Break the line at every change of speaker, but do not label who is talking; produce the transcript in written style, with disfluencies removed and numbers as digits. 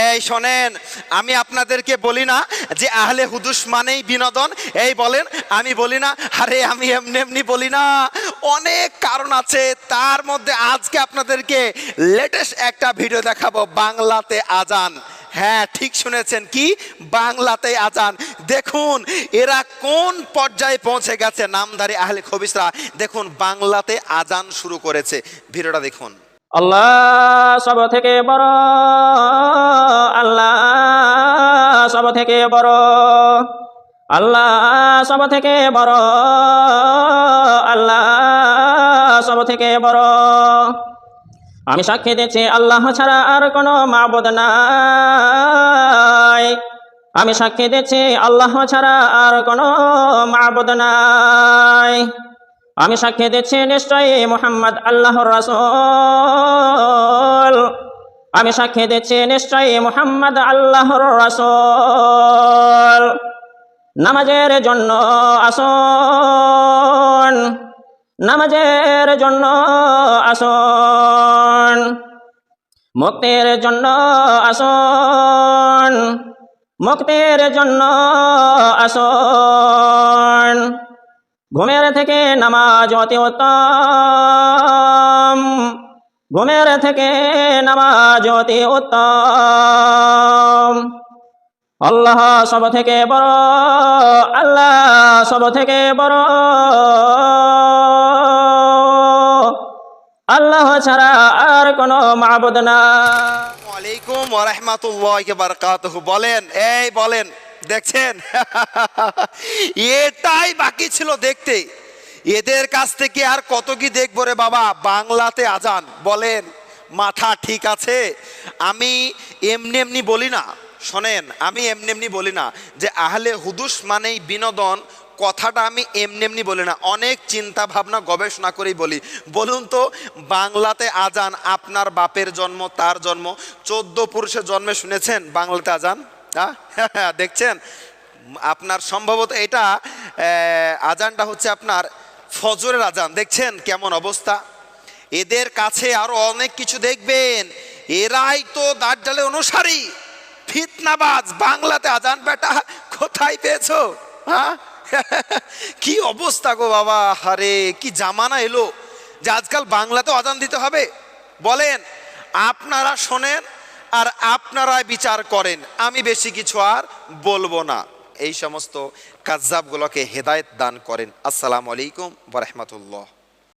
এই শোনেন, আমি আপনাদেরকে বলি না যে আহলে হুদুস মানেই বিনোদন, এই বলেন। আমি বলি না, আরে আমি এমনি এমনি বলি না, অনেক কারণ আছে। তার মধ্যে আজকে আপনাদেরকে লেটেস্ট একটা ভিডিও দেখাবো, বাংলাতে আজান। হ্যাঁ, ঠিক শুনেছেন, কি বাংলাতে আজান। দেখুন এরা কোন পর্যায়ে পৌঁছে গেছে, নামধারী আহলে খবিসরা। দেখুন বাংলাতে আজান শুরু করেছে, ভিডিওটা দেখুন।
আল্লাহ সব থেকে বড়, আল্লাহ সব থেকে বড়, আল্লাহ সব থেকে বড়, আল্লাহ সব থেকে বড়। আমি সাক্ষী দিচ্ছি আল্লাহ ছাড়া আর কোনো মাবুদ নাই। আমি সাক্ষী দিচ্ছি আল্লাহ ছাড়া আর কোনো মাবুদ নাই। আমি সাক্ষী দিচ্ছি নিশ্চয়ই মুহাম্মদ আল্লাহর রাসূল। আমি সাক্ষী দিচ্ছি নিশ্চয়ই মুহাম্মদ আল্লাহর রাসূল। নামাজের জন্য আসুন, নামাজের জন্য আসুন, মুক্তির জন্য আসুন, মুক্তির জন্য আসুন। ঘুমের থেকে নামাজ অতি উত্তম, ঘুমের থেকে নামাজ অতি উত্তম। আল্লাহ সব থেকে বড়, আল্লাহ সব থেকে বড়, আল্লাহ ছাড়া আর কোনো মাবুদ না।
ওয়ালাইকুম ওয়া রাহমাতুল্লাহি ওয়া বারাকাতুহু। বলেন, এই বলেন, দেখছেন? এটাই বাকি ছিল দেখতে। এদের কাছ থেকে আর কত কি দেখবো রে বাবা, বাংলাতে আজান। বলেন মাথা ঠিক আছে? আমি এমনি এমনি বলি না, শোনেন, আমি এমনি এমনি বলি না যে আহলে হুদুস মানেই বিনোদন। কথাটা আমি এমনি এমনি বলি না, অনেক চিন্তা ভাবনা গবেষণা করেই বলি। বলুন তো, বাংলাতে আজান, আপনার বাপের জন্ম, তার জন্ম, 14 পুরুষের জন্মে শুনেছেন বাংলাতে আজান? হ্যাঁ, দেখছেন? আপনার সম্ভবত এটা আজানটা হচ্ছে আপনার ফজরের আজান। দেখছেন কেমন অবস্থা? এদের কাছে আরো অনেক কিছু দেখবেন। এরাই তো দাজ্জালে অনুসারী, ফিতনাবাজ। বাংলাতে আজান বেটা কোথায় পেয়েছো? হ্যাঁ, কি অবস্থা গো বাবা, আরে কি জামানা এলো যে আজকাল বাংলাতেও আজান দিতে হবে। বলেন, আপনারা শোনেন আর আপনারাই বিচার করেন, আমি বেশি কিছু আর বলবো না। এই সমস্ত কাজ্জাবগুলোকে হেদায়েত দান করেন। আসসালামু আলাইকুম ওয়া রাহমাতুল্লাহ।